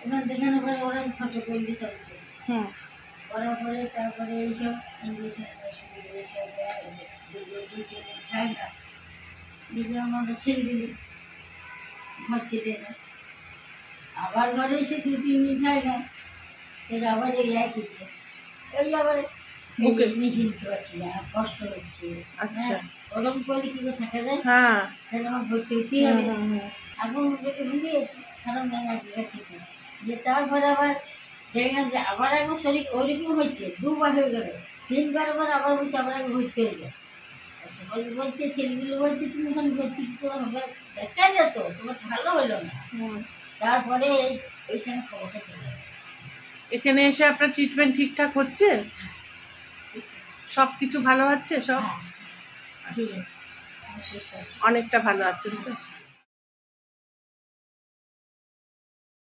ওনার দেখানোর পরে ওরা ফটো করে দিয়েছে। হুম। করার পরে তারপরে এইসব ইঞ্জেকশন খায় না, দিলে আমরা ছেড়ে দিলি, ঘর ছেড়ে না। আবার ঘরে এসে 2-3 দিন খায় না, এর আবার এই একই কেস। ওই আবার মেশিন পাচ্ছি না, কষ্ট হচ্ছে। আচ্ছা। ওরকম করলে কি করে থাকা যায়? হ্যাঁ, তাহলে আমার ভর্তি হতেই হবে। এখন ওদেরকে ভেঙে গেছে, কারণ ঠিক না যে তারপরে আবার দেখলাম যে আবার একবার শরীর ওইরকম হচ্ছে, 2বার হয়ে গেল, 3বার আবার বলছে আবার একবার ভর্তি হয়ে যায়। সবাই বলছে, ছেলেগুলো বলছে তুমি এখন ভর্তি করে হবে, দেখা যেত তোমার ভালো হলো না। তারপরে ওইখানে খবরটা চলে। এখানে এসে আপনার ট্রিটমেন্ট ঠিকঠাক হচ্ছে? সব কিছু ভালো আছে? সব হ্যাঁ, ঠিক আছে, অনেকটা ভালো আছেন তো?